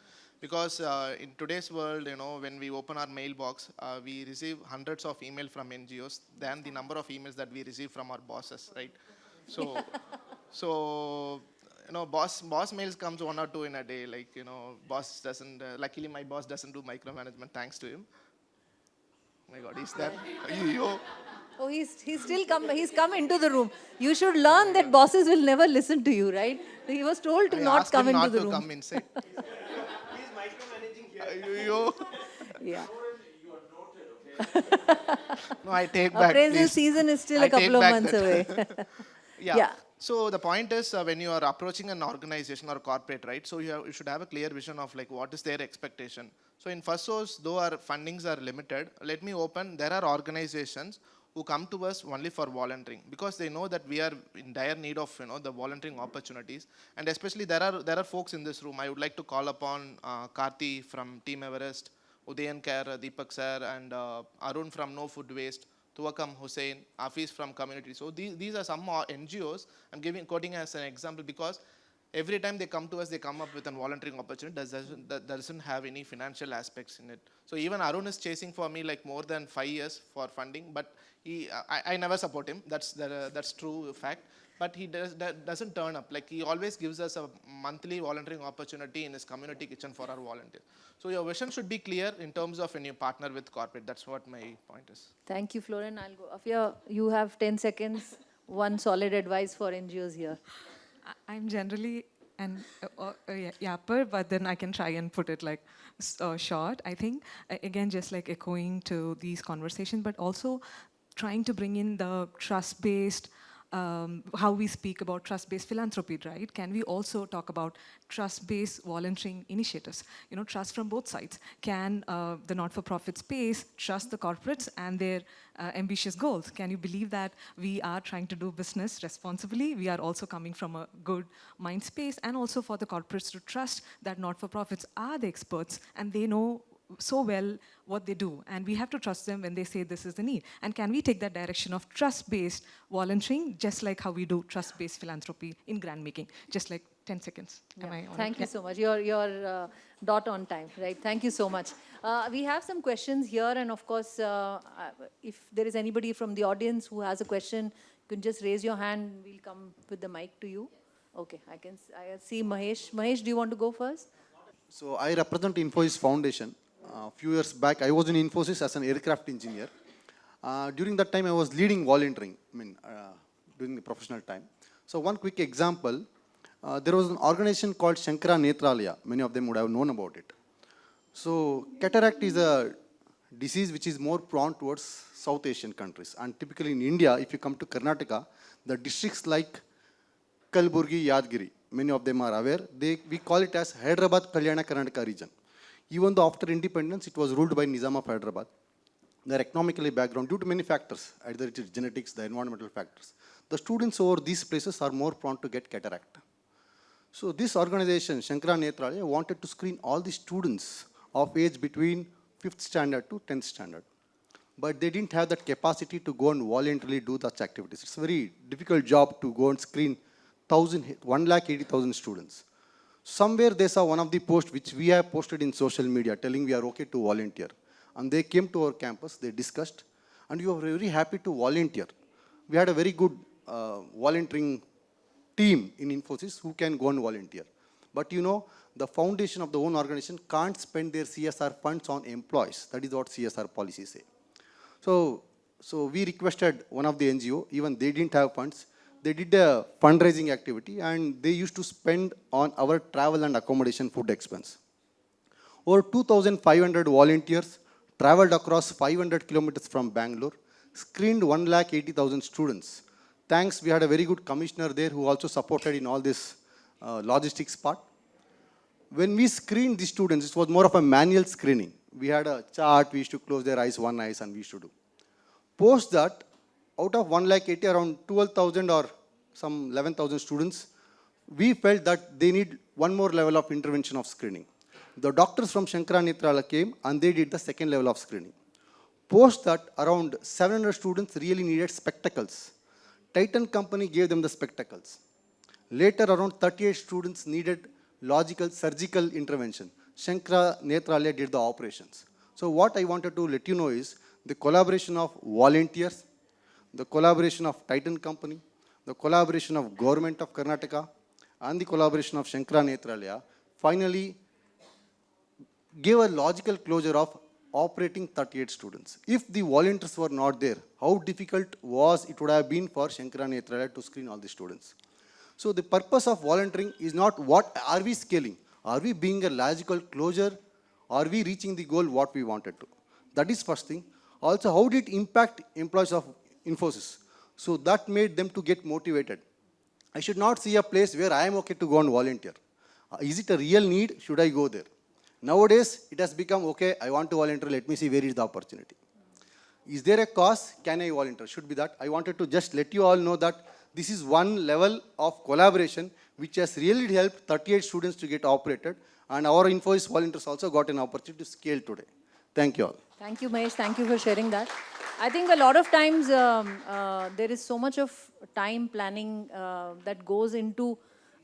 Because in today's world, when we open our mailbox, we receive hundreds of emails from NGOs than the number of emails that we receive from our bosses, right? So boss mails comes 1 or 2 in a day. Like, boss doesn't, luckily my boss doesn't do micromanagement, thanks to him. Oh my God, is that? Oh, he's come into the room. You should learn that bosses will never listen to you, right? He was told to not come into the room. Come inside. He's micromanaging here. Yeah. No, I take back. Appraisal please. season is still I a couple take of back months that. away. Yeah. So the point is, when you are approaching an organization or corporate, right? So you should have a clear vision of like what is their expectation. So in Firstsource, though our fundings are limited, let me open. There are organizations who come to us only for volunteering because they know that we are in dire need of the volunteering opportunities. And especially there are folks in this room. I would like to call upon Karthi from Team Everest, Udayan Care, Deepak sir, and Arun from No Food Waste. Tuwakam Hussain, Afis from community. So these are some NGOs. I'm quoting as an example because every time they come to us, they come up with a volunteering opportunity that doesn't have any financial aspects in it. So even Arun is chasing for me like more than 5 years for funding, but I never support him. That's true fact. But he doesn't turn up. Like, he always gives us a monthly volunteering opportunity in his community kitchen for our volunteers. So your vision should be clear in terms of when you partner with corporate. That's what my point is. Thank you, Floran. I'll go. Afiya, you have 10 seconds. One solid advice for NGOs here. I'm generally an yapper, but then I can try and put it like short. I think, again, just like echoing to these conversations, but also trying to bring in the trust-based how we speak about trust-based philanthropy, right? Can we also talk about trust-based volunteering initiatives? You know, trust from both sides. Can the not-for-profit space trust the corporates and their ambitious goals? Can you believe that we are trying to do business responsibly? We are also coming from a good mind space, and also for the corporates to trust that not-for-profits are the experts and they know so well what they do, and we have to trust them when they say this is the need. And can we take that direction of trust-based volunteering, just like how we do trust-based philanthropy in grant making? Just like 10 seconds. Am I on Thank it? you so much. You're dot on time, right? Thank you so much. We have some questions here, and of course, if there is anybody from the audience who has a question, you can just raise your hand. We'll come with the mic to you. Okay, I see Mahesh. Mahesh, do you want to go first? So I represent Infosys Foundation. A few years back, I was in Infosys as an aircraft engineer. During that time, I was leading volunteering, during the professional time. So one quick example, there was an organization called Shankara Netralaya. Many of them would have known about it. So cataract is a disease which is more prone towards South Asian countries. And typically in India, if you come to Karnataka, the districts like Kalburgi, Yadgiri, many of them are aware, we call it as Hyderabad Kalyana Karnataka region. Even though after independence, it was ruled by Nizam of Hyderabad. Their economically background, due to many factors, either it is genetics, the environmental factors, the students over these places are more prone to get cataract. So this organization, Shankara Netralaya, wanted to screen all the students of age between 5th standard to 10th standard. But they didn't have that capacity to go and voluntarily do such activities. It's a very difficult job to go and screen 180,000 students. Somewhere they saw one of the posts which we have posted in social media telling we are okay to volunteer. And they came to our campus, they discussed, and we were very happy to volunteer. We had a very good volunteering team in Infosys who can go and volunteer. But you know, the foundation of the own organization can't spend their CSR funds on employees. That is what CSR policies say. So we requested one of the NGO, even they didn't have funds. They did a fundraising activity and they used to spend on our travel and accommodation food expense. Over 2,500 volunteers traveled across 500 kilometers from Bangalore, screened 180,000 students. Thanks, we had a very good commissioner there who also supported in all this logistics part. When we screened the students, it was more of a manual screening. We had a chart, we used to close their eyes, one eye, and we used to do. Post that, out of 180, around 12,000 or some 11,000 students, we felt that they need one more level of intervention of screening. The doctors from Shankara Netralaya came and they did the second level of screening. Post that, around 700 students really needed spectacles. Titan company gave them the spectacles. Later, around 38 students needed logical surgical intervention. Shankara Netralaya did the operations. So what I wanted to let you know is the collaboration of volunteers, the collaboration of Titan company, the collaboration of government of Karnataka, and the collaboration of Shankara Netralaya finally gave a logical closure of operating 38 students. If the volunteers were not there, how difficult was it would have been for Shankara Netralaya to screen all the students. So the purpose of volunteering is not what are we scaling, are we being a logical closure, are we reaching the goal what we wanted to. That is first thing. Also, how did it impact employees of Infosys? So that made them to get motivated. I should not see a place where I am okay to go and volunteer. Is it a real need? Should I go there? Nowadays, it has become, okay, I want to volunteer, let me see where is the opportunity. Is there a cause? Can I volunteer? Should be that. I wanted to just let you all know that this is one level of collaboration which has really helped 38 students to get operated, and our Infosys volunteers also got an opportunity to scale today. Thank you all. Thank you, Mahesh. Thank you for sharing that. I think a lot of times there is so much of time planning that goes into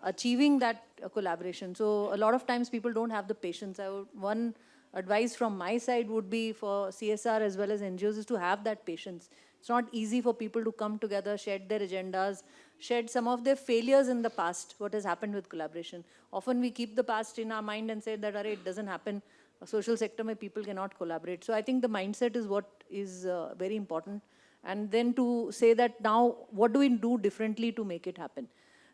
achieving that collaboration. So a lot of times people don't have the patience. One advice from my side would be for CSR as well as NGOs is to have that patience. It's not easy for people to come together, shed their agendas, shed some of their failures in the past, what has happened with collaboration. Often we keep the past in our mind and say that, it doesn't happen. A social sector where people cannot collaborate. So I think the mindset is what is very important. And then to say that now, what do we do differently to make it happen?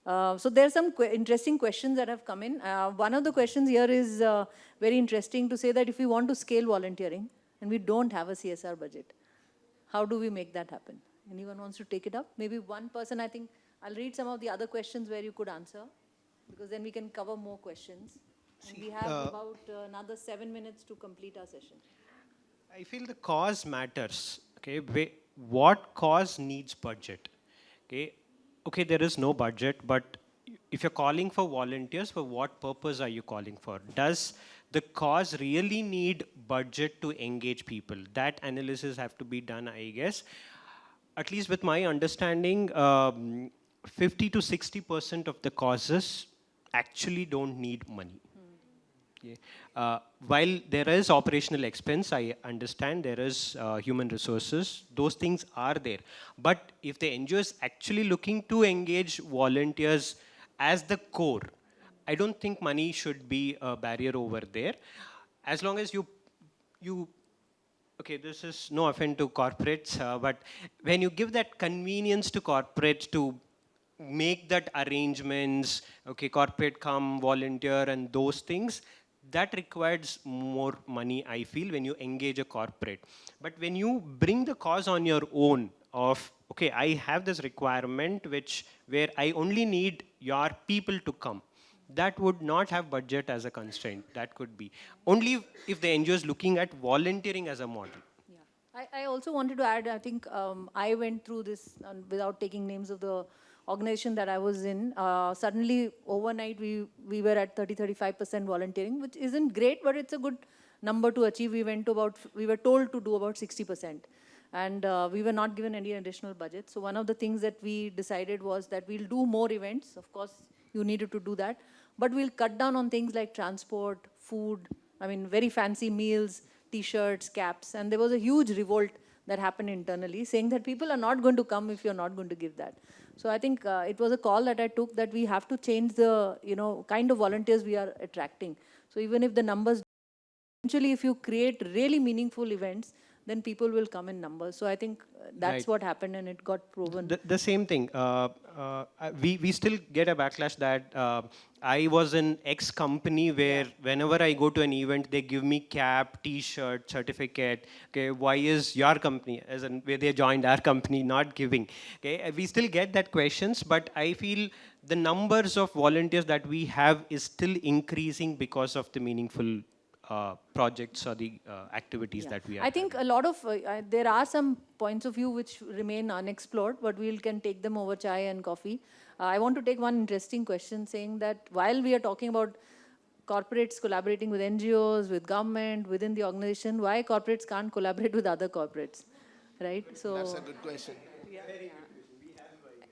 So there are some interesting questions that have come in. One of the questions here is very interesting to say that if we want to scale volunteering and we don't have a CSR budget, how do we make that happen? Anyone wants to take it up? Maybe one person, I think, I'll read some of the other questions where you could answer, because then we can cover more questions. And we have about another 7 minutes to complete our session. I feel the cause matters. Okay, what cause needs budget? Okay, there is no budget, but if you're calling for volunteers, for what purpose are you calling for? Does the cause really need budget to engage people? That analysis have to be done, I guess. At least with my understanding, 50 to 60% of the causes actually don't need money. Okay. While there is operational expense, I understand there is human resources, those things are there. But if the NGO is actually looking to engage volunteers as the core, I don't think money should be a barrier over there. As long as you okay, this is no offense to corporates, but when you give that convenience to corporates to make that arrangements, okay, corporate come, volunteer and those things, that requires more money, I feel, when you engage a corporate. But when you bring the cause on your own of, okay, I have this requirement where I only need your people to come, that would not have budget as a constraint. That could be. Only if the NGO is looking at volunteering as a model. Yeah. I also wanted to add, I think I went through this without taking names of the organization that I was in. Suddenly, overnight, we were at 30-35% volunteering, which isn't great, but it's a good number to achieve. We were told to do about 60%. And we were not given any additional budget. So one of the things that we decided was that we'll do more events. Of course, you needed to do that. But we'll cut down on things like transport, food, I mean, very fancy meals, T-shirts, caps. And there was a huge revolt that happened internally, saying that people are not going to come if you're not going to give that. So I think it was a call that I took, that we have to change the kind of volunteers we are attracting. So even if the numbers, eventually if you create really meaningful events, then people will come in numbers. So I think that's what happened, and it got proven. The same thing. We still get a backlash that I was in X company where whenever I go to an event, they give me cap, T-shirt, certificate. Okay, why is your company, as in where they joined our company, not giving? Okay, we still get that questions, but I feel the numbers of volunteers that we have is still increasing because of the meaningful projects or the activities that we are I think a lot of, there are some points of view which remain unexplored, but we can take them over chai and coffee. I want to take one interesting question, saying that while we are talking about corporates collaborating with NGOs, with government, within the organization, why corporates can't collaborate with other corporates, right? So That's a good question.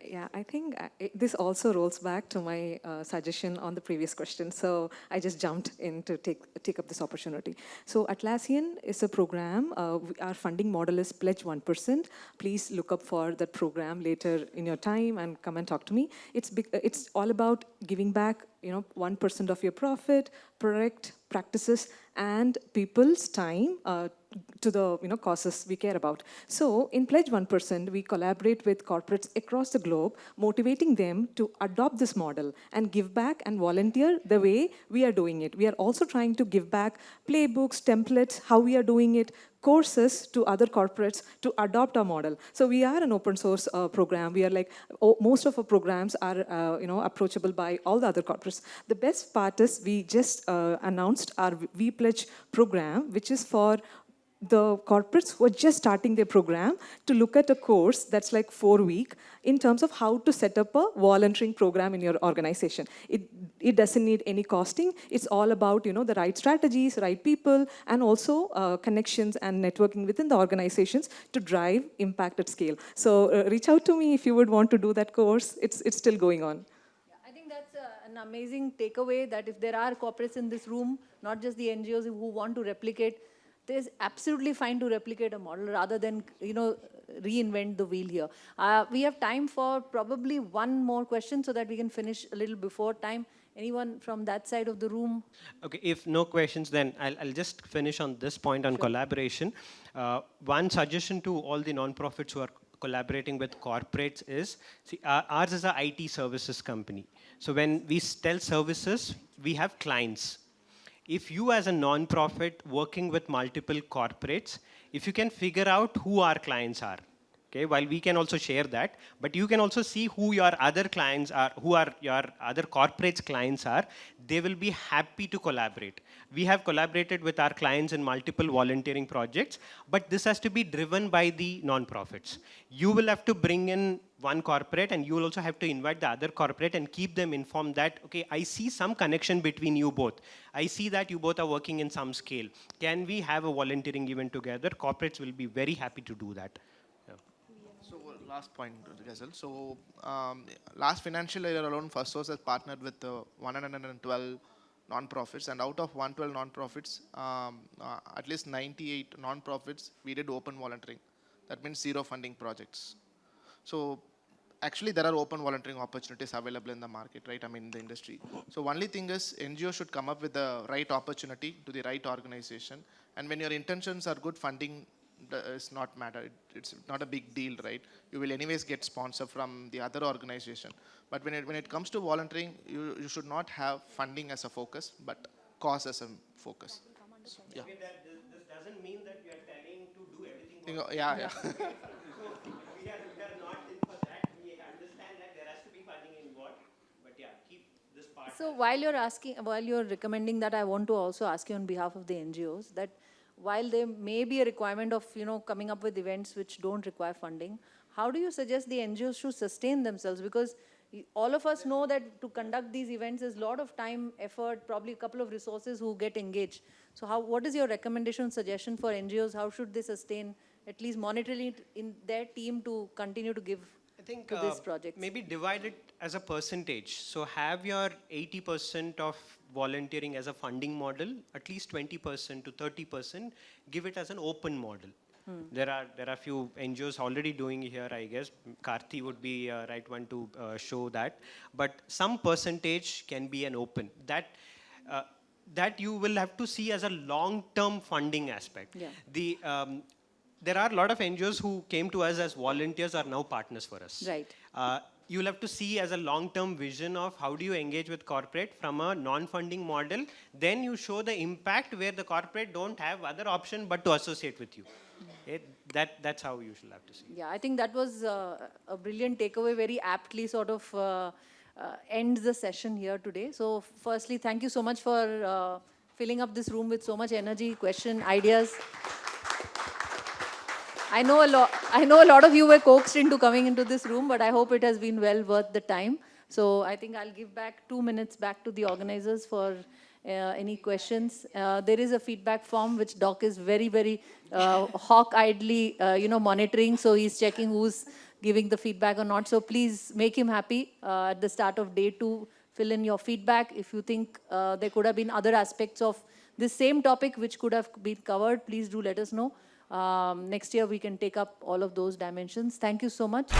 Yeah, I think this also rolls back to my suggestion on the previous question. So I just jumped in to take up this opportunity. So Atlassian is a program. Our funding model is Pledge 1%. Please look up for that program later in your time and come and talk to me. It's all about giving back 1% of your profit, product, practices, and people's time to the causes we care about. So in Pledge 1%, we collaborate with corporates across the globe, motivating them to adopt this model and give back and volunteer the way we are doing it. We are also trying to give back playbooks, templates, how we are doing it, courses to other corporates to adopt our model. So we are an open source program. We are like, most of our programs are approachable by all the other corporates. The best part is we just announced our V-Pledge program, which is for the corporates who are just starting their program to look at a course that's like 4-week in terms of how to set up a volunteering program in your organization. It doesn't need any costing. It's all about the right strategies, right people, and also connections and networking within the organizations to drive impact at scale. So reach out to me if you would want to do that course. It's still going on. I think that's an amazing takeaway, that if there are corporates in this room, not just the NGOs who want to replicate, it's absolutely fine to replicate a model rather than reinvent the wheel here. We have time for probably one more question so that we can finish a little before time. Anyone from that side of the room? Okay, if no questions, then I'll just finish on this point on collaboration. One suggestion to all the non-profits who are collaborating with corporates is, see, ours is an IT services company. So when we sell services, we have clients. If you as a non-profit working with multiple corporates, if you can figure out who our clients are, Okay, while we can also share that, but you can also see who your other clients are, who are your other corporates clients are. They will be happy to collaborate. We have collaborated with our clients in multiple volunteering projects, but this has to be driven by the non-profits. You will have to bring in one corporate, and you will also have to invite the other corporate and keep them informed that, okay, I see some connection between you both. I see that you both are working in some scale. Can we have a volunteering event together? Corporates will be very happy to do that. So last point, Ghazal. So last financial year alone, Firstsource has partnered with 112 non-profits, and out of 112 non-profits, at least 98 non-profits, we did open volunteering. That means zero funding projects. So actually, there are open volunteering opportunities available in the market, right? I mean, in the industry. So only thing is, NGO should come up with the right opportunity to the right organization. And when your intentions are good, funding does not matter. It's not a big deal, right? You will anyways get sponsor from the other organization. But when it comes to volunteering, you should not have funding as a focus, but cause as a focus. So, yeah. Okay, this doesn't mean that we are telling to do everything. Yeah. We are not in for that. We understand that there has to be funding involved, but yeah, keep this part. So while you're recommending that, I want to also ask you on behalf of the NGOs that while there may be a requirement of, coming up with events which don't require funding, how do you suggest the NGOs should sustain themselves? Because all of us know that to conduct these events is a lot of time, effort, probably a couple of resources who get engaged. So what is your recommendation, suggestion for NGOs? How should they sustain, at least monetarily, in their team to continue to give I think to this project? maybe divide it as a percentage. So have your 80% of volunteering as a funding model, at least 20% to 30%, give it as an open model. There are few NGOs already doing here, I guess. Karthi would be a right one to show that. But some percentage can be an open. That you will have to see as a long-term funding aspect. Yeah. There are a lot of NGOs who came to us as volunteers are now partners for us. Right. You'll have to see as a long-term vision of how do you engage with corporate from a non-funding model. Then you show the impact where the corporate don't have other option but to associate with you. That's how you should have to see. Yeah, I think that was a brilliant takeaway, very aptly sort of ends the session here today. So firstly, thank you so much for filling up this room with so much energy, question, ideas. I know a lot of you were coaxed into coming into this room, but I hope it has been well worth the time. So I think I'll give back 2 minutes back to the organizers for any questions. There is a feedback form which Doc is very, very hawk-eyedly, monitoring. So he's checking who's giving the feedback or not. So please make him happy at the start of day 2. Fill in your feedback. If you think there could have been other aspects of this same topic which could have been covered, please do let us know. Next year we can take up all of those dimensions. Thank you so much.